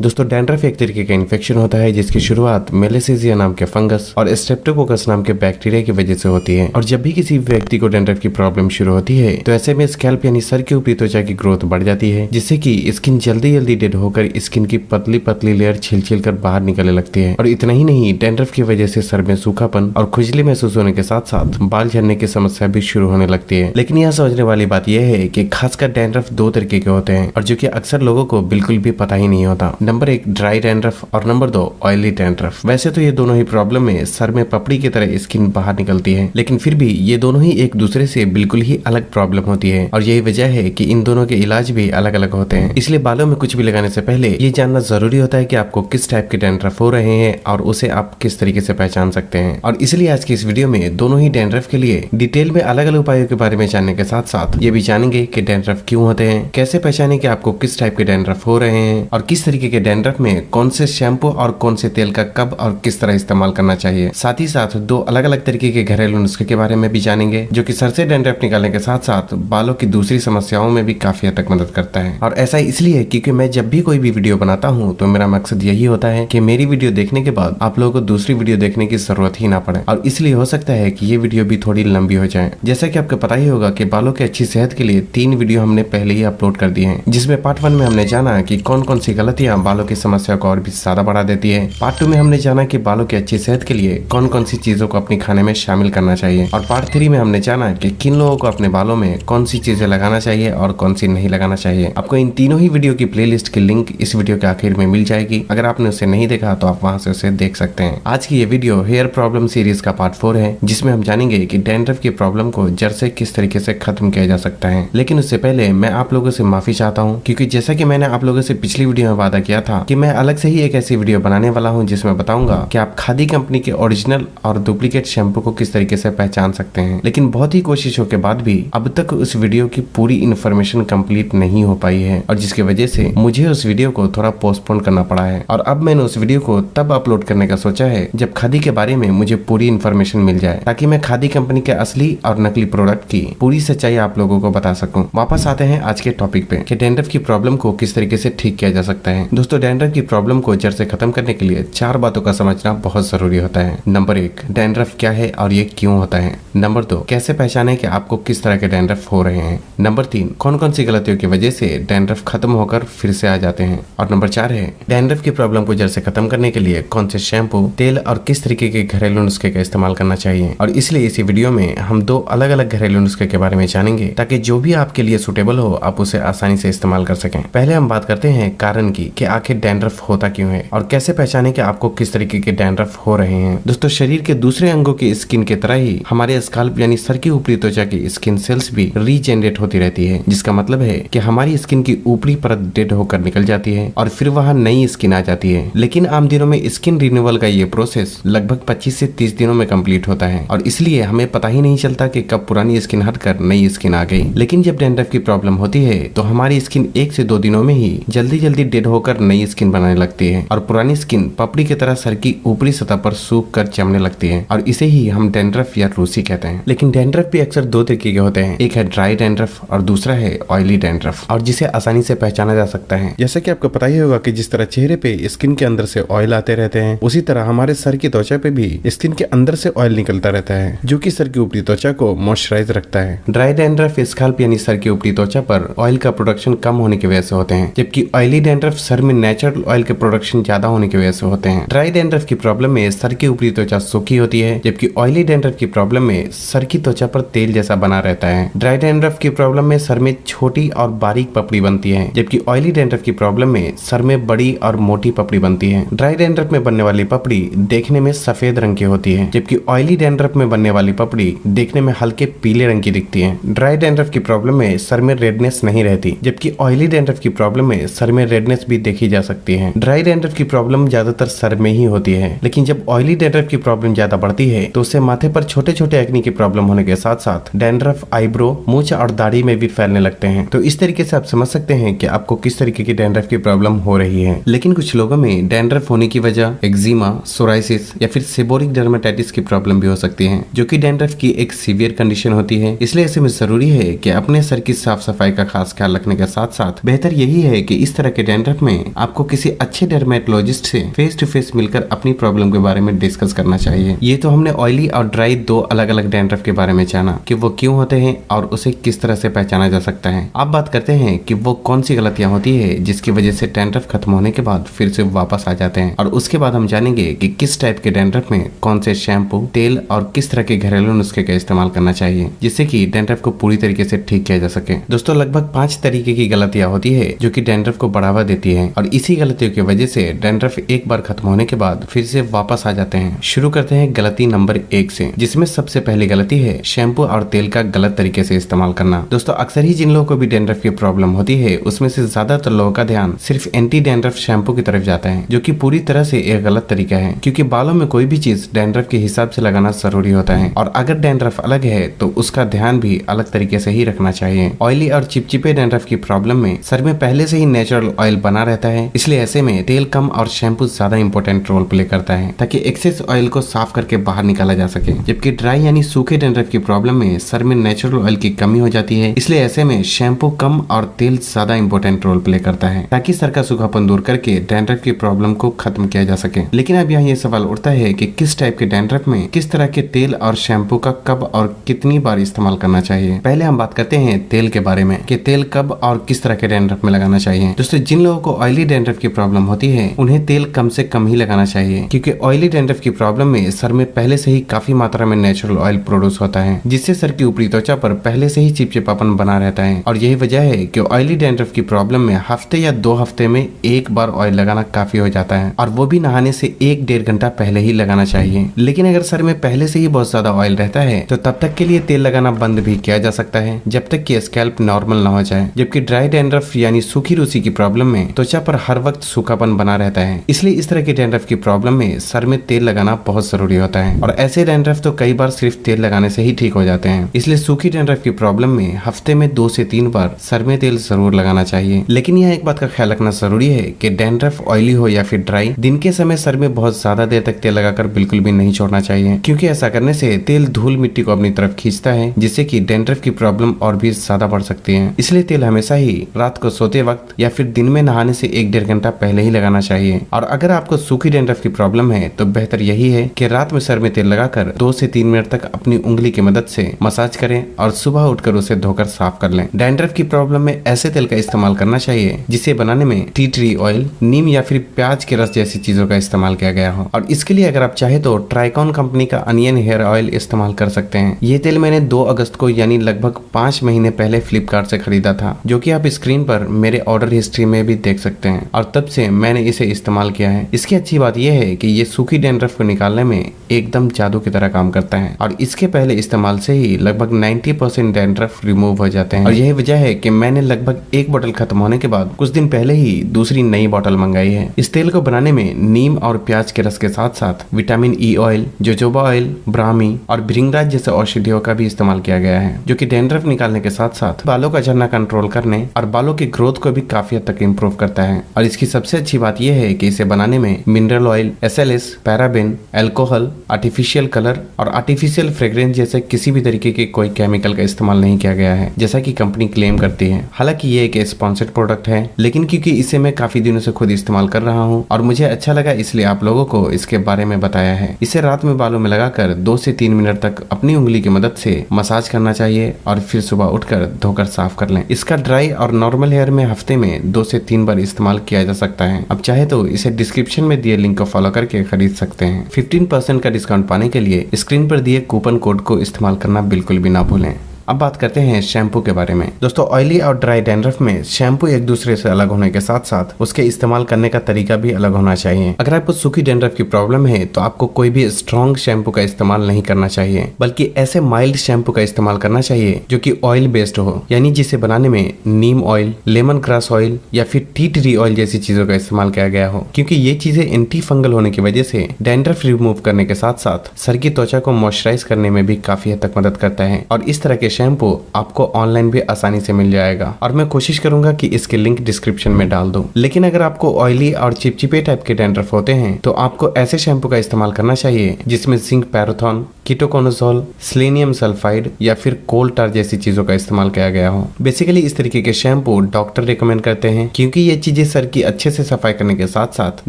दोस्तों डैंड्रफ एक तरीके का इन्फेक्शन होता है जिसकी शुरुआत मेलेसेजिया नाम के फंगस और स्ट्रेप्टोकोकस नाम के बैक्टीरिया की वजह से होती है। और जब भी किसी व्यक्ति को डैंड्रफ की प्रॉब्लम शुरू होती है तो ऐसे में स्कैल्प यानी सर के ऊपरी त्वचा की ग्रोथ बढ़ जाती है, जिससे कि स्किन जल्दी जल्दी डेड होकर स्किन की पतली पतली लेयर छिल कर बाहर निकलने लगती है। और इतना ही नहीं, डैंड्रफ की वजह से सर में सूखापन और खुजली महसूस होने के साथ साथ बाल झड़ने की समस्या भी शुरू होने लगती है। लेकिन यहाँ समझने वाली बात यह है कि खासकर डैंड्रफ दो तरीके के होते हैं और जो कि अक्सर लोगों को बिल्कुल भी पता ही नहीं होता। नंबर 1 ड्राई डैंड्रफ और नंबर 2 ऑयली डैंड्रफ। वैसे तो ये दोनों ही प्रॉब्लम में सर में पपड़ी की तरह स्किन बाहर निकलती है, लेकिन फिर भी ये दोनों ही एक दूसरे से बिल्कुल ही अलग प्रॉब्लम होती है और यही वजह है कि इन दोनों के इलाज भी अलग अलग होते हैं। इसलिए बालों में कुछ भी लगाने से पहले ये जानना जरूरी होता है कि आपको किस टाइप के डैंड्रफ हो रहे हैं और उसे आप किस तरीके से पहचान सकते हैं। और इसलिए आज की इस वीडियो में दोनों ही डैंड्रफ के लिए डिटेल में अलग अलग उपायों के बारे में जानने के साथ साथ ये भी जानेंगे कि डैंड्रफ क्यों होते हैं, कैसे पहचाने कि आपको किस टाइप के डैंड्रफ हो रहे हैं और किस तरीके के डैंड्रफ में कौन से शैम्पू और कौन से तेल का कब और किस तरह इस्तेमाल करना चाहिए। साथ ही साथ दो अलग अलग तरीके के घरेलू नुस्खे के बारे में भी जानेंगे जो कि सर से डैंड्रफ निकालने के साथ साथ बालों की दूसरी समस्याओं में भी काफी हद तक मदद करता है। और ऐसा इसलिए क्योंकि मैं जब भी कोई भी वीडियो बनाता हूँ तो मेरा मकसद यही होता है कि मेरी वीडियो देखने के बाद आप लोगों को दूसरी वीडियो देखने की जरूरत ही ना पड़े। और इसलिए हो सकता है कि ये वीडियो भी थोड़ी लंबी हो जाए। जैसा कि आपको पता ही होगा कि बालों की अच्छी सेहत के लिए 3 वीडियो हमने पहले ही अपलोड कर दिए हैं, जिसमें पार्ट 1 में हमने जाना कि कौन कौन सी गलतियां बालों की समस्या को और भी ज्यादा बढ़ा देती है। पार्ट 2 में हमने जाना कि बालों की अच्छी सेहत के लिए कौन कौन सी चीजों को अपने खाने में शामिल करना चाहिए। और पार्ट 3 में हमने जाना कि किन लोगों को अपने बालों में कौन सी चीजें लगाना चाहिए और कौन सी नहीं लगाना चाहिए। आपको इन तीनों ही वीडियो की प्लेलिस्ट की लिंक इस वीडियो के आखिर में मिल जाएगी। अगर आपने उसे नहीं देखा तो आप वहां से उसे देख सकते हैं। आज की ये वीडियो हेयर प्रॉब्लम सीरीज का पार्ट 4 है, जिसमें हम जानेंगे कि डैंड्रफ की प्रॉब्लम को जड़ से किस तरीके से खत्म किया जा सकता है। लेकिन उससे पहले मैं आप लोगों से माफी चाहता हूँ, क्योंकि जैसा कि मैंने आप लोगों से पिछली वीडियो में वादा किया था कि मैं अलग से ही एक ऐसी वीडियो बनाने वाला हूँ जिसमें बताऊंगा कि आप खादी कंपनी के ओरिजिनल और डुप्लीकेट शैम्पू को किस तरीके से पहचान सकते हैं। लेकिन बहुत ही कोशिशों के बाद भी अब तक उस वीडियो की पूरी इन्फॉर्मेशन कंप्लीट नहीं हो पाई है और जिसकी वजह से मुझे उस वीडियो को थोड़ा पोस्टपोन करना पड़ा है। और अब मैंने उस वीडियो को तब अपलोड करने का सोचा है जब खादी के बारे में मुझे पूरी इन्फॉर्मेशन मिल जाए, ताकि मैं खादी कंपनी के असली और नकली प्रोडक्ट की पूरी सच्चाई आप लोगों को बता सकूं। वापस आते हैं आज के टॉपिक पे कि डैंड्रफ की प्रॉब्लम को किस तरीके से ठीक किया जा सकता है। दोस्तों डैंड्रफ की प्रॉब्लम को जड़ से खत्म करने के लिए 4 बातों का समझना बहुत जरूरी होता है। नंबर 1 डैंड्रफ क्या है और ये क्यों होता है। नंबर 2 कैसे पहचाने कि आपको किस तरह के डैंड्रफ हो रहे हैं। नंबर 3 कौन कौन सी गलतियों की वजह से डैंड्रफ खत्म होकर फिर से आ जाते हैं। और नंबर 4 है डैंड्रफ की प्रॉब्लम को जड़ से खत्म करने के लिए कौन से शैम्पू, तेल और किस तरीके के घरेलू नुस्खे का इस्तेमाल करना चाहिए। और इसलिए इसी वीडियो में हम 2 अलग अलग घरेलू नुस्खे के बारे में जानेंगे, ताकि जो भी आपके लिए सुटेबल हो आप उसे आसानी से इस्तेमाल कर सकें। पहले हम बात करते हैं कारण की कि आखिर डैंड्रफ होता क्यों है और कैसे पहचाने कि आपको किस तरीके के डैंड्रफ हो रहे हैं। दोस्तों शरीर के दूसरे अंगों की स्किन की तरह ही हमारे स्काल्प यानी सर की ऊपरी त्वचा की स्किन सेल्स भी रीजेनरेट होती रहती है, जिसका मतलब है कि हमारी स्किन की ऊपरी परत डेड होकर निकल जाती है और फिर वहाँ नई स्किन आ जाती है। लेकिन आम दिनों में स्किन रिन्यूअल का ये प्रोसेस लगभग 25 से 30 दिनों में कंप्लीट होता है और इसलिए हमें पता ही नहीं चलता कि कब पुरानी स्किन हटकर नई स्किन आ गई। लेकिन जब डैंड्रफ की प्रॉब्लम होती है तो हमारी स्किन 1 से 2 दिनों में ही जल्दी जल्दी डेड होकर नई स्किन बनाने लगती है और पुरानी स्किन पपड़ी की तरह सर की ऊपरी सतह पर सूख कर जमने लगती है और इसे ही हम डैंड्रफ या रूसी कहते हैं। लेकिन डैंड्रफ भी अक्सर 2 तरीके के होते हैं, एक है ड्राई डैंड्रफ और दूसरा है ऑयली डैंड्रफ, और जिसे आसानी से पहचाना जा सकता है। जैसा कि आपको पता ही होगा कि जिस तरह चेहरे पे स्किन के अंदर से ऑयल आते रहते हैं, उसी तरह हमारे सर की त्वचा पे भी स्किन के अंदर से ऑयल निकलता रहता है, जो कि सर की ऊपरी त्वचा को मॉइस्चराइज रखता है। ड्राई डैंड्रफ स्काल्प यानी सर की ऊपरी त्वचा पर ऑयल का प्रोडक्शन कम होने की वजह से होते हैं, जबकि ऑयली डैंड्रफ सर में नेचुरल ऑयल के प्रोडक्शन ज्यादा होने की वजह से होते हैं। ड्राई डैंड्रफ की प्रॉब्लम में सर की ऊपरी त्वचा सूखी होती है, जबकि ऑयली डैंड्रफ की प्रॉब्लम में सर की त्वचा पर तेल जैसा बना रहता है। ड्राई डैंड्रफ की प्रॉब्लम में सर में छोटी और बारीक पपड़ी बनती है, जबकि ऑयली डैंड्रफ की प्रॉब्लम में सर में बड़ी और मोटी पपड़ी बनती है। ड्राई डैंड्रफ में बनने वाली पपड़ी देखने में सफेद रंग की होती है, जबकि ऑयली डैंड्रफ में बनने वाली पपड़ी देखने में हल्के पीले रंग की दिखती है। ड्राई डैंड्रफ की प्रॉब्लम में सर में रेडनेस नहीं रहती, जबकि ऑयली डैंड्रफ की प्रॉब्लम में सर में रेडनेस भी देखी जा सकती है। ड्राई डैंड्रफ की प्रॉब्लम ज्यादातर सर में ही होती है, लेकिन जब ऑयली डैंड्रफ की प्रॉब्लम ज्यादा बढ़ती है तो उससे माथे पर छोटे छोटे एक्ने की प्रॉब्लम होने के साथ साथ डैंड्रफ आईब्रो, मूंछ और दाढ़ी में भी फैलने लगते हैं। तो इस तरीके से आप समझ सकते हैं कि आपको किस तरीके की डैंड्रफ की प्रॉब्लम हो रही है। लेकिन कुछ लोगों में डैंड्रफ होने की वजह एक्जिमा, सोराइसिस या फिर सेबोरिक डर्मेटाइटिस की प्रॉब्लम भी हो सकती है, जो कि डैंड्रफ की एक सीवियर कंडीशन होती है। इसलिए ऐसे में जरूरी है कि अपने सर की साफ सफाई का खास ख्याल रखने के साथ साथ बेहतर यही है कि इस तरह के डैंड्रफ में में आपको किसी अच्छे डर्मेटोलॉजिस्ट से फेस टू फेस मिलकर अपनी प्रॉब्लम के बारे में डिस्कस करना चाहिए। ये तो हमने ऑयली और ड्राई दो अलग अलग डैंड्रफ के बारे में जाना कि वो क्यों होते हैं और उसे किस तरह से पहचाना जा सकता है। अब बात करते हैं कि वो कौन सी गलतियां होती है जिसकी वजह से डैंड्रफ खत्म होने के बाद फिर से वापस आ जाते हैं, और उसके बाद हम जानेंगे कि किस टाइप के डैंड्रफ में कौन से शैम्पू, तेल और किस तरह के घरेलू नुस्खे का इस्तेमाल करना चाहिए जिससे कि डैंड्रफ को पूरी तरीके से ठीक किया जा सके। दोस्तों, लगभग 5 तरीके की गलतियां होती है जो कि डैंड्रफ को बढ़ावा देती है, और इसी गलतियों की वजह से डैंड्रफ एक बार खत्म होने के बाद फिर से वापस आ जाते हैं। शुरू करते हैं गलती नंबर 1 से, जिसमें सबसे पहली गलती है शैम्पू और तेल का गलत तरीके से इस्तेमाल करना। दोस्तों, अक्सर ही जिन लोगों को भी डैंड्रफ की प्रॉब्लम होती है उसमें से ज्यादातर लोगों का ध्यान सिर्फ एंटी डैंड्रफ शैम्पू की तरफ जाता है, जो कि पूरी तरह से एक गलत तरीका है, क्योंकि बालों में कोई भी चीज डैंड्रफ के हिसाब से लगाना जरूरी होता है, और अगर डैंड्रफ अलग है तो उसका ध्यान भी अलग तरीके से ही रखना चाहिए। ऑयली और चिपचिपे डैंड्रफ की प्रॉब्लम में सर में पहले से ही नेचुरल ऑयल बना रहता है, इसलिए ऐसे में तेल कम और शैम्पू ज्यादा इंपॉर्टेंट रोल प्ले करता है ताकि एक्सेस ऑयल को साफ करके बाहर निकाला जा सके। जबकि ड्राई यानी सूखे डैंड्रफ की प्रॉब्लम में सर में नेचुरल ऑयल की कमी हो जाती है, इसलिए ऐसे में शैम्पू कम और तेल ज्यादा इंपॉर्टेंट रोल प्ले करता है ताकि सर का सूखापन दूर करके डैंड्रफ की प्रॉब्लम को खत्म किया जा सके। लेकिन अब यहाँ ये सवाल उठता है कि किस टाइप के डैंड्रफ में किस तरह के तेल और शैम्पू का कब और कितनी बार इस्तेमाल करना चाहिए। पहले हम बात करते हैं तेल के बारे में कि तेल कब और किस तरह के डैंड्रफ में लगाना चाहिए। दोस्तों, जिन लोगों को ऑयली डैंड्रफ की प्रॉब्लम होती है उन्हें तेल कम से कम ही लगाना चाहिए, क्योंकि ऑयली डैंड्रफ की प्रॉब्लम में सर में पहले से ही काफी मात्रा में नेचुरल ऑयल प्रोड्यूस होता है, जिससे सर की ऊपरी त्वचा पर पहले से ही चिपचिपापन बना रहता है, और यही वजह है कि ऑयली डैंड्रफ की प्रॉब्लम में हफ्ते या 2 हफ्ते में एक बार ऑयल लगाना काफी हो जाता है, और वो भी नहाने से 1-1.5 घंटा पहले ही लगाना चाहिए। लेकिन अगर सर में पहले से ही बहुत ज्यादा ऑयल रहता है तो तब तक के लिए तेल लगाना बंद भी किया जा सकता है जब तक कि स्कैल्प नॉर्मल ना हो जाए। जबकि ड्राई डैंड्रफ यानी सूखी रूसी की प्रॉब्लम में त्वचा पर हर वक्त सूखापन बना रहता है, इसलिए इस तरह के डैंड्रफ की प्रॉब्लम में सर में तेल लगाना बहुत जरूरी होता है, और ऐसे डैंड्रफ तो कई बार सिर्फ तेल लगाने से ही ठीक हो जाते हैं। इसलिए सूखी डैंड्रफ की प्रॉब्लम में हफ्ते में 2 से 3 बार सर में तेल जरूर लगाना चाहिए। लेकिन यह एक बात का ख्याल रखना जरूरी है कि डैंड्रफ ऑयली हो या फिर ड्राई, दिन के समय सर में बहुत ज्यादा देर तक तेल लगाकर बिल्कुल भी नहीं छोड़ना चाहिए, क्योंकि ऐसा करने से तेल धूल मिट्टी को अपनी तरफ खींचता है, जिससे कि डैंड्रफ की प्रॉब्लम और भी ज्यादा बढ़ सकती है। इसलिए तेल हमेशा ही रात को सोते वक्त या फिर दिन में नहाने से 1-1.5 घंटा पहले ही लगाना चाहिए। और अगर आपको सूखी डैंड्रफ की प्रॉब्लम है तो बेहतर यही है कि रात में सर में तेल लगाकर 2 से 3 मिनट तक अपनी उंगली की मदद से मसाज करें और सुबह उठकर उसे धोकर साफ कर लें। डैंड्रफ की प्रॉब्लम में ऐसे तेल का इस्तेमाल करना चाहिए जिसे बनाने में टी ट्री ऑयल, नीम या फिर प्याज के रस जैसी चीजों का इस्तेमाल किया गया हो, और इसके लिए अगर आप चाहे तो ट्राइकॉन कंपनी का अनियन हेयर ऑयल इस्तेमाल कर सकते हैं। ये तेल मैंने 2 अगस्त को यानी लगभग 5 महीने पहले फ्लिपकार्ट से खरीदा था, जो कि आप स्क्रीन पर मेरे ऑर्डर हिस्ट्री में भी देख सकते हैं, और तब से मैंने इसे इस्तेमाल किया है। इसकी अच्छी बात यह है कि ये सूखी डैंड्रफ को निकालने में एकदम जादू की तरह काम करता है, और इसके पहले इस्तेमाल से ही लगभग 90% डैंड्रफ रिमूव हो जाते हैं। और यही वजह है कि मैंने लगभग 1 बोतल खत्म होने के बाद कुछ दिन पहले ही दूसरी नई बोतल मंगाई है। इस तेल को बनाने में नीम और प्याज के रस के साथ साथ vitamin E oil, jojoba oil, Brahmi और भृंगराज जैसे औषधियों का भी इस्तेमाल किया गया है, जो कि डैंड्रफ निकालने के साथ साथ बालों का झड़ना कंट्रोल करने और बालों की ग्रोथ को भी काफी हद तक इम्प्रूव करता है। और इसकी सबसे अच्छी बात यह है कि इसे बनाने में mineral oil, SLS, paraben, alcohol, artificial colour और आर्टिफिशियल फ्रेग्रेंस जैसे किसी भी तरीके के कोई केमिकल का इस्तेमाल नहीं किया गया है, जैसा कि कंपनी क्लेम करती है। हालांकि ये एक स्पॉन्सर्ड प्रोडक्ट है, लेकिन क्योंकि इसे मैं काफी दिनों से खुद इस्तेमाल कर रहा हूँ और मुझे अच्छा लगा, इसलिए आप लोगों को इसके बारे में बताया है। इसे रात में बालों में लगाकर 2 से 3 मिनट तक अपनी उंगली की मदद से मसाज करना चाहिए और फिर सुबह उठकर धोकर साफ कर लें। इसका ड्राई और नॉर्मल हेयर में हफ्ते में 2 से 3 बार इस्तेमाल किया जा सकता है। अब चाहे तो इसे डिस्क्रिप्शन में दिए लिंक को फॉलो करके खरीद सकते हैं। 15% का डिस्काउंट पाने के लिए स्क्रीन पर दिए कूपन कोड को इस्तेमाल करना बिल्कुल भी ना भूलें। अब बात करते हैं शैम्पू के बारे में। दोस्तों, ऑयली और ड्राई डैंड्रफ में शैम्पू एक दूसरे से अलग होने के साथ साथ उसके इस्तेमाल करने का तरीका भी अलग होना चाहिए। अगर आपको सूखी डैंड्रफ की प्रॉब्लम है तो आपको कोई भी स्ट्रॉन्ग शैम्पू का इस्तेमाल नहीं करना चाहिए, बल्कि ऐसे माइल्ड शैम्पू का इस्तेमाल करना चाहिए जो कि ऑयल बेस्ड हो, यानी जिसे बनाने में नीम ऑयल, लेमन ग्रास ऑयल या फिर टी ट्री ऑयल जैसी चीजों का इस्तेमाल किया गया हो, क्योंकि ये चीजें एंटी फंगल होने की वजह से डैंड्रफ रिमूव करने के साथ साथ सर की त्वचा को मॉइस्चराइज करने में भी काफी हद तक मदद करता है। और इस तरह के शैम्पू आपको ऑनलाइन भी आसानी से मिल जाएगा और मैं कोशिश करूंगा कि इसके लिंक डिस्क्रिप्शन में डाल दूं। लेकिन अगर आपको ऑयली और चिपचिपे टाइप के डैंड्रफ होते हैं तो आपको ऐसे शैम्पू का इस्तेमाल करना चाहिए जिसमें जिंक पैराथॉन, कीटोकोनाजोल, सेलेनियम सल्फाइड या फिर कोल टार जैसी चीजों का इस्तेमाल किया गया हो। बेसिकली इस तरीके के शैम्पू डॉक्टर रिकमेंड करते हैं क्योंकि ये चीजें सर की अच्छे से सफाई करने के साथ साथ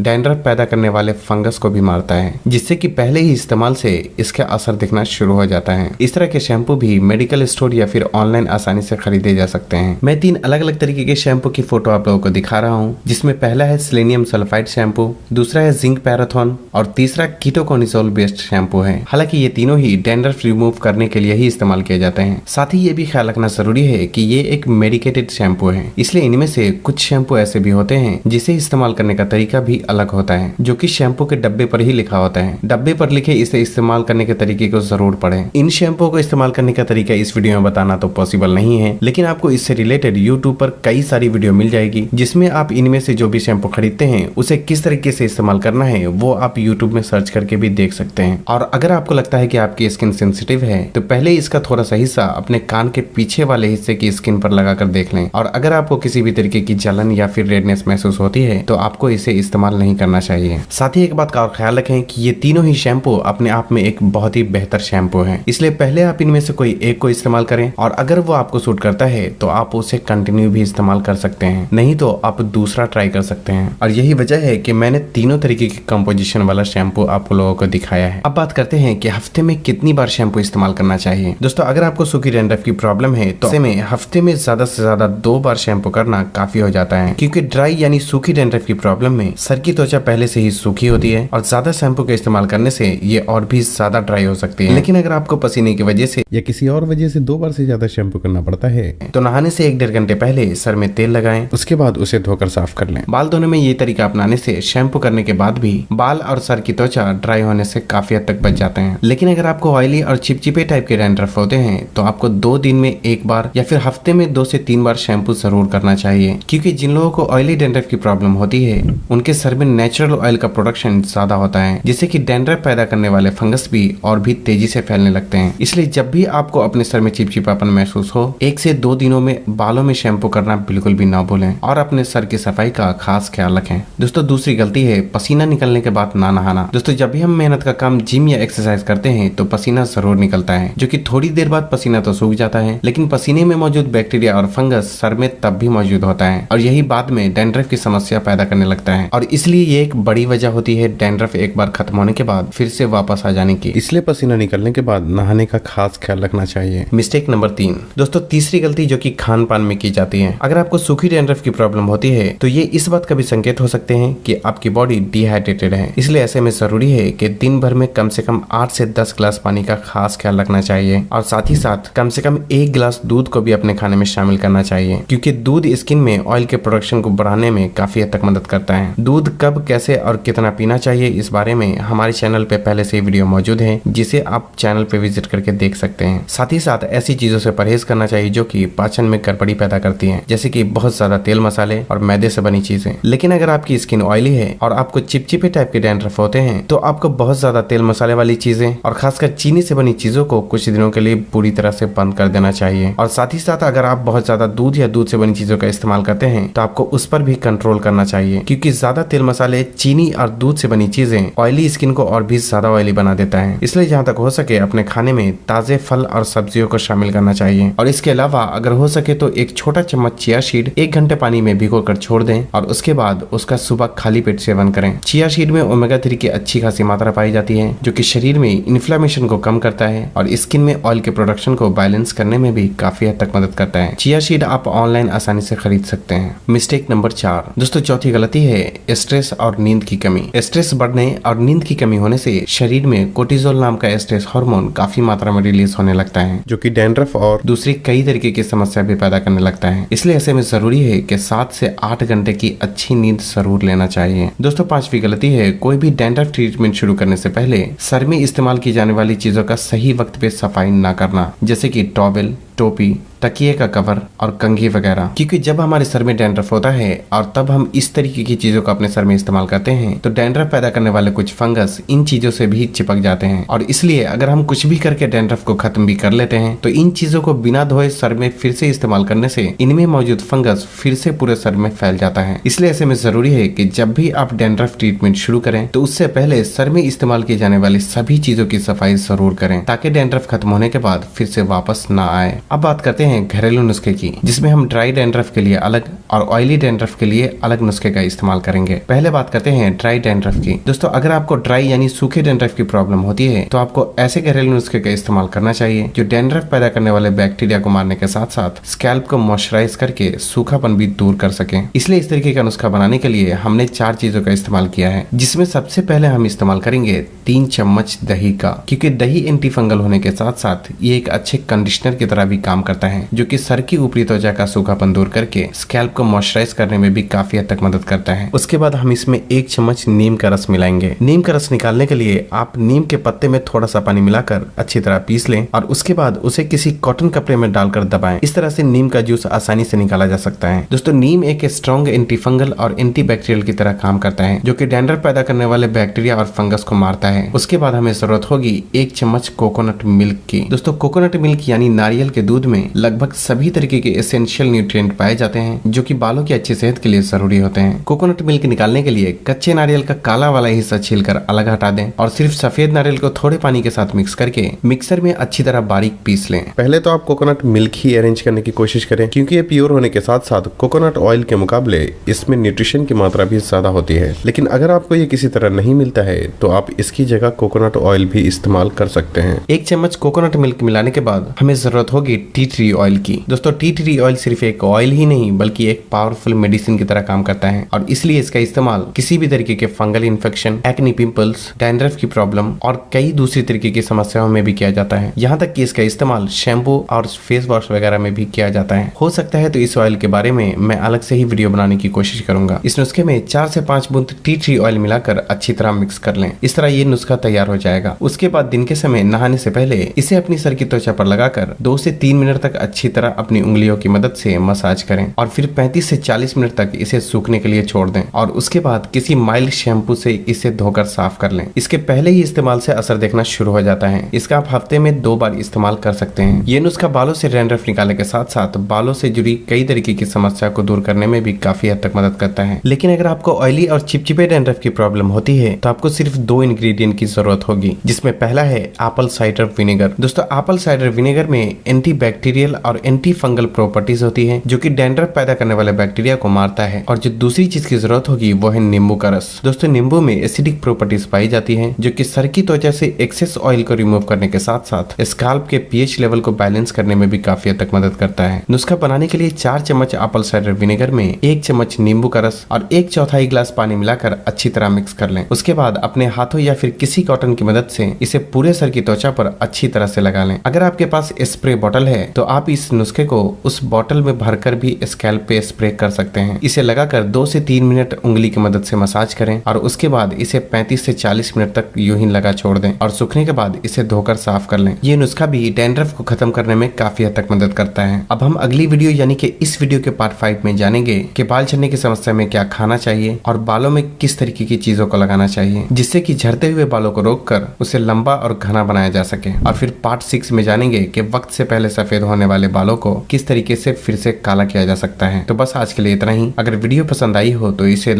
डैंड्रफ पैदा करने वाले फंगस को भी मारता है, जिससे कि पहले ही इस्तेमाल से इसका असर दिखना शुरू हो जाता है। इस तरह के शैम्पू भी मेडिकल स्टोर या फिर ऑनलाइन आसानी से खरीदे जा सकते हैं। मैं 3 अलग अलग तरीके के शैम्पू की फोटो आप लोगों को दिखा रहा हूँ, जिसमें पहला है सेलेनियम सल्फाइड शैम्पू, दूसरा है जिंक पैराथॉन और तीसरा कीटोकोनाजोल बेस्ड शैम्पू है। हालांकि ये तीनों ही डैंड्रफ रिमूव करने के लिए ही इस्तेमाल किए जाते हैं। साथ ही ये भी ख्याल रखना जरूरी है कि ये एक मेडिकेटेड शैम्पू है, इसलिए इनमें से कुछ शैम्पू ऐसे भी होते हैं जिसे इस्तेमाल करने का तरीका भी अलग होता है, जो कि शैम्पू के डब्बे पर ही लिखा होता है। डब्बे पर लिखे इसे इस्तेमाल करने के तरीके को जरूर पढ़ें। इन शैम्पू को इस्तेमाल करने का तरीका इस वीडियो में बताना तो पॉसिबल नहीं है, लेकिन आपको इससे रिलेटेड यूट्यूब पर कई सारी वीडियो मिल जाएगी जिसमें आप इनमें से जो भी शैम्पू खरीदते हैं उसे किस तरीके से इस्तेमाल करना है वो आप यूट्यूब में सर्च करके भी देख सकते हैं। और अगर आपको लगता है कि आपकी स्किन सेंसिटिव है तो पहले इसका थोड़ा सा हिस्सा अपने कान के पीछे वाले हिस्से की स्किन पर लगाकर देख लें, और अगर आपको किसी भी तरीके की जलन या फिर रेडनेस महसूस होती है तो आपको इसे इस्तेमाल नहीं करना चाहिए। साथ ही एक बात का और ख्याल रखें कि ये तीनों ही शैम्पू अपने आप में एक बहुत ही बेहतर शैम्पू है, इसलिए पहले आप इनमें से कोई एक को इस्तेमाल करें और अगर वो आपको सूट करता है तो आप उसे कंटिन्यू भी इस्तेमाल कर सकते हैं, नहीं तो आप दूसरा ट्राई कर सकते हैं। और यही वजह है कि मैंने तीनों तरीके की कंपोजिशन वाला शैम्पू आप लोगों को दिखाया है। अब बात करते हैं कि हफ्ते में कितनी बार शैम्पू इस्तेमाल करना चाहिए। दोस्तों, अगर आपको सूखी डैंड्रफ की प्रॉब्लम है तो ऐसे में हफ्ते में ज्यादा से ज्यादा 2 बार शैम्पू करना काफी हो जाता है, क्योंकि ड्राई यानी सूखी डैंड्रफ की प्रॉब्लम में सर की त्वचा पहले से ही सूखी होती है और ज्यादा शैम्पू का इस्तेमाल करने से ये और भी ज्यादा ड्राई हो सकती है। लेकिन अगर आपको पसीने की वजह से या किसी और वजह से 2 बार से ज्यादा शैम्पू करना पड़ता है तो नहाने से 1-1.5 घंटे पहले सर में तेल लगाएं, उसके बाद उसे धोकर साफ कर लें। बाल धोने में ये तरीका अपनाने से शैम्पू करने के बाद भी बाल और सर की त्वचा ड्राई होने से काफी हद तक बच जाते हैं। लेकिन अगर आपको ऑयली और चिपचिपे टाइप के डैंड्रफ होते हैं तो आपको 2 दिन में 1 बार या फिर हफ्ते में 2 से 3 बार शैम्पू जरूर करना चाहिए, क्योंकि जिन लोगों को ऑयली डैंड्रफ की प्रॉब्लम होती है उनके सर में नेचुरल ऑयल का प्रोडक्शन ज्यादा होता है, जिससे कि डैंड्रफ पैदा करने वाले फंगस भी और भी तेजी से फैलने लगते हैं। इसलिए जब भी आपको अपने सर में चिपचिपापन महसूस हो 1 से 2 दिनों में बालों में शैम्पू करना बिल्कुल भी ना भूलें और अपने सर की सफाई का खास ख्याल रखें। दोस्तों, दूसरी गलती है पसीना निकलने के बाद ना नहाना। दोस्तों, जब भी हम मेहनत का काम जिम या एक्सरसाइज करते हैं तो पसीना जरूर निकलता है, जो कि थोड़ी देर बाद पसीना तो सूख जाता है, लेकिन पसीने में मौजूद बैक्टीरिया और फंगस सर में तब भी मौजूद होता है और यही बाद में डैंड्रफ की समस्या पैदा करने लगता है। और इसलिए ये एक बड़ी वजह होती है डैंड्रफ एक बार खत्म होने के बाद फिर से वापस आ जाने की। इसलिए पसीना निकलने के बाद नहाने का खास ख्याल रखना चाहिए। Mistake number 3। दोस्तों, तीसरी गलती जो कि खान पान में की जाती है। अगर आपको सूखी डैंड्रफ की प्रॉब्लम होती है तो ये इस बात का भी संकेत हो सकते हैं कि आपकी बॉडी डिहाइड्रेटेड है, इसलिए ऐसे में जरूरी है कि दिन भर में कम से कम 8 से 10 गिलास पानी का खास ख्याल रखना चाहिए और साथ ही साथ कम से कम 1 गिलास दूध को भी अपने खाने में शामिल करना चाहिए, क्योंकि दूध स्किन में ऑयल के प्रोडक्शन को बढ़ाने में काफी हद तक मदद करता है। दूध कब, कैसे और कितना पीना चाहिए इस बारे में हमारे चैनल पे पहले से वीडियो मौजूद है, जिसे आप चैनल पे विजिट करके देख सकते हैं। साथ ही साथ ऐसी चीजों से परहेज करना चाहिए जो कि पाचन में गड़बड़ी पैदा करती हैं, जैसे कि बहुत ज्यादा तेल मसाले और मैदे से बनी चीजें। लेकिन अगर आपकी स्किन ऑयली है और आपको चिपचिपे टाइप के डैंड्रफ होते हैं तो आपको बहुत ज्यादा तेल मसाले वाली चीजें और खासकर चीनी से बनी चीजों को कुछ दिनों के लिए पूरी तरह से बंद कर देना चाहिए। और साथ ही साथ अगर आप बहुत ज्यादा दूध या दूध से बनी चीजों का इस्तेमाल करते हैं तो आपको उस पर भी कंट्रोल करना चाहिए, क्योंकि ज्यादा तेल मसाले, चीनी और दूध से बनी चीजें ऑयली स्किन को और भी ज्यादा ऑयली बना देता है। इसलिए जहाँ तक हो सके अपने खाने में ताजे फल और सब्जियों को शामिल करना चाहिए। और इसके अलावा अगर हो सके तो 1 छोटा चम्मच चिया सीड 1 घंटे पानी में भिगोकर छोड़ दें और उसके बाद उसका सुबह खाली पेट सेवन करें। चिया सीड में ओमेगा 3 की अच्छी खासी मात्रा पाई जाती है, जो कि शरीर में इन्फ्लेमेशन को कम करता है और स्किन में ऑयल के प्रोडक्शन को बैलेंस करने में भी काफी हद तक मदद करता है। चिया सीड आप ऑनलाइन आसानी से खरीद सकते हैं। Mistake number 4। दोस्तों, चौथी गलती है स्ट्रेस और नींद की कमी। स्ट्रेस बढ़ने और नींद की कमी होने से शरीर में कोर्टिजोल नाम का स्ट्रेस हार्मोन काफी मात्रा में रिलीज होने लगता है, जो कि डैंड्रफ और दूसरी कई तरीके की समस्या भी पैदा करने लगता है। इसलिए ऐसे में जरूरी है कि 7 से 8 घंटे की अच्छी नींद जरूर लेना चाहिए। दोस्तों, 5वीं गलती है कोई भी डैंड्रफ ट्रीटमेंट शुरू करने से पहले सर में इस्तेमाल की जाने वाली चीजों का सही वक्त पे सफाई न करना, जैसे कि टॉवेल, टोपी, तकिए का कवर और कंघी वगैरह। क्योंकि जब हमारे सर में डैंड्रफ होता है और तब हम इस तरीके की चीजों को अपने सर में इस्तेमाल करते हैं तो डैंड्रफ पैदा करने वाले कुछ फंगस इन चीजों से भी चिपक जाते हैं, और इसलिए अगर हम कुछ भी करके डैंड्रफ को खत्म भी कर लेते हैं तो इन चीजों को बिना धोए सर में फिर से इस्तेमाल करने से इनमें मौजूद फंगस फिर से पूरे सर में फैल जाता है। इसलिए ऐसे में जरूरी है कि जब भी आप डैंड्रफ ट्रीटमेंट शुरू करें तो उससे पहले सर में इस्तेमाल की जाने वाली सभी चीजों की सफाई जरूर करें ताकि डैंड्रफ खत्म होने के बाद फिर से वापस ना आए। अब बात करते हैं घरेलू नुस्खे की, जिसमें हम ड्राई डैंड्रफ के लिए अलग और ऑयली डैंड्रफ के लिए अलग नुस्खे का इस्तेमाल करेंगे। पहले बात करते हैं ड्राई डैंड्रफ की। दोस्तों, अगर आपको ड्राई यानी सूखे डैंड्रफ की प्रॉब्लम होती है तो आपको ऐसे घरेलू नुस्खे का इस्तेमाल करना चाहिए जो डैंड्रफ पैदा करने वाले बैक्टीरिया को मारने के साथ साथ स्कैल्प को मॉइस्चराइज करके सूखापन भी दूर कर सके। इसलिए इस तरीके का नुस्खा बनाने के लिए हमने 4 चीजों का इस्तेमाल किया है, जिसमें सबसे पहले हम इस्तेमाल करेंगे 3 चम्मच दही का, क्योंकि दही एंटी फंगल होने के साथ साथ ये एक अच्छे कंडीशनर की तरह भी काम करता है, जो कि सर की ऊपरी त्वचा का सूखापन दूर करके स्कैल्प को मॉइस्चराइज करने में भी काफी हद तक मदद करता है। उसके बाद हम इसमें 1 चम्मच नीम का रस मिलाएंगे। नीम का रस निकालने के लिए आप नीम के पत्ते में थोड़ा सा पानी मिलाकर अच्छी तरह पीस लें और उसके बाद उसे किसी कॉटन कपड़े में डालकर दबाएं। इस तरह से नीम का जूस आसानी से निकाला जा सकता है। दोस्तों, नीम एक स्ट्रॉन्ग एंटी फंगल और एंटी बैक्टीरियल की तरह काम करता है, जो कि डैंड्रफ पैदा करने वाले बैक्टीरिया और फंगस को मारता है। उसके बाद हमें जरूरत होगी 1 चम्मच कोकोनट मिल्क की। दोस्तों, कोकोनट मिल्क यानी नारियल के दूध में लगभग सभी तरीके के एसेंशियल न्यूट्रिएंट पाए जाते हैं जो कि बालों की अच्छी सेहत के लिए जरूरी होते हैं। कोकोनट मिल्क निकालने के लिए कच्चे नारियल का काला वाला हिस्सा छीलकर अलग हटा दें और सिर्फ सफेद नारियल को थोड़े पानी के साथ मिक्स करके मिक्सर में अच्छी तरह बारीक पीस लें। पहले तो आप कोकोनट मिल्क ही अरेंज करने की कोशिश करें, क्योंकि ये प्योर होने के साथ साथ कोकोनट ऑयल के मुकाबले इसमें न्यूट्रिशन की मात्रा भी ज्यादा होती है। लेकिन अगर आपको ये किसी तरह नहीं मिलता है तो आप इसकी जगह कोकोनट ऑयल भी इस्तेमाल कर सकते हैं। 1 चम्मच कोकोनट मिल्क मिलाने के बाद हमें जरूरत होगी टी ट्री ऑयल की। दोस्तों, टी ट्री ऑयल सिर्फ एक ऑयल ही नहीं बल्कि एक पावरफुल मेडिसिन की तरह काम करता है, और इसलिए इसका इस्तेमाल किसी भी तरीके के fungal infection, acne pimples, dandruff की प्रॉब्लम और कई दूसरी तरीके की समस्याओं में भी किया जाता है। यहाँ तक कि इसका इस्तेमाल शैम्पू और फेस वॉश वगैरह में भी किया जाता है। हो सकता है तो इस ऑयल के बारे में मैं अलग से ही वीडियो बनाने की कोशिश करूंगा। इस नुस्खे में 4 से 5 बूंद टी ट्री ऑयल मिलाकर अच्छी तरह मिक्स कर लें। इस तरह ये नुस्खा तैयार हो जाएगा। उसके बाद दिन के समय नहाने से पहले इसे अपनी सर की त्वचा पर लगाकर 2 से 3 मिनट तक अच्छी तरह अपनी उंगलियों की मदद से मसाज करें और फिर 35 से 40 मिनट तक इसे सूखने के लिए छोड़ दें, और उसके बाद किसी माइल्ड शैम्पू से इसे धोकर साफ कर लें। इसके पहले ही इस्तेमाल से असर देखना शुरू हो जाता है। इसका आप हफ्ते में 2 बार इस्तेमाल कर सकते हैं। ये नुस्खा बालों से डैंड्रफ निकालने के साथ साथ बालों से जुड़ी कई तरीके की समस्या को दूर करने में भी काफी हद तक मदद करता है। लेकिन अगर आपको ऑयली और चिपचिपे डैंड्रफ की प्रॉब्लम होती है तो आपको सिर्फ 2 इंग्रेडिएंट की जरूरत होगी, जिसमें पहला है एप्पल साइडर विनेगर। दोस्तों, एप्पल साइडर विनेगर में एंटी बैक्टीरियल और एंटी फंगल प्रॉपर्टीज होती है, जो कि डैंड्रफ पैदा करने वाले बैक्टीरिया को मारता है। और जो दूसरी चीज की जरूरत होगी वो है नींबू का रस। दोस्तों, नींबू में एसिडिक प्रॉपर्टीज पाई जाती है, जो कि सर की त्वचा से एक्सेस ऑयल को रिमूव करने के साथ साथ स्कैल्प के पीएच लेवल को बैलेंस करने में भी काफी हद तक मदद करता है। नुस्खा बनाने के लिए 4 चम्मच एप्पल साइडर विनेगर में 1 चम्मच नींबू का रस और 1/4 गिलास पानी मिलाकर अच्छी तरह मिक्स कर लें। उसके बाद अपने हाथों या फिर किसी कॉटन की मदद से इसे पूरे सर की त्वचा पर अच्छी तरह से लगा लें। अगर आपके पास स्प्रे बॉटल है तो आप इस नुस्खे को उस बॉटल में भरकर भी स्कैल्प पे स्प्रे कर सकते हैं। इसे लगाकर 2 से 3 मिनट उंगली की मदद से मसाज करें और उसके बाद इसे 35 से 40 मिनट तक यूं ही लगा छोड़ दें और सूखने के बाद इसे धोकर साफ कर लें। ये नुस्खा भी डैंड्रफ को खत्म करने में काफी हद तक मदद करता है। अब हम अगली वीडियो यानी कि इस वीडियो के पार्ट 5 में जानेंगे कि बाल झड़ने की समस्या में क्या खाना चाहिए और बालों में किस तरीके की चीजों को लगाना चाहिए, जिससे कि झड़ते हुए बालों को रोककर उसे लंबा और घना बनाया जा सके। और फिर पार्ट 6 में जानेंगे कि वक्त से पहले सफेद होने वाले बालों को किस तरीके से फिर से काला किया जा सकता है। तो बस आज के लिए इतना ही। अगर वीडियो पसंद आई हो तो इसे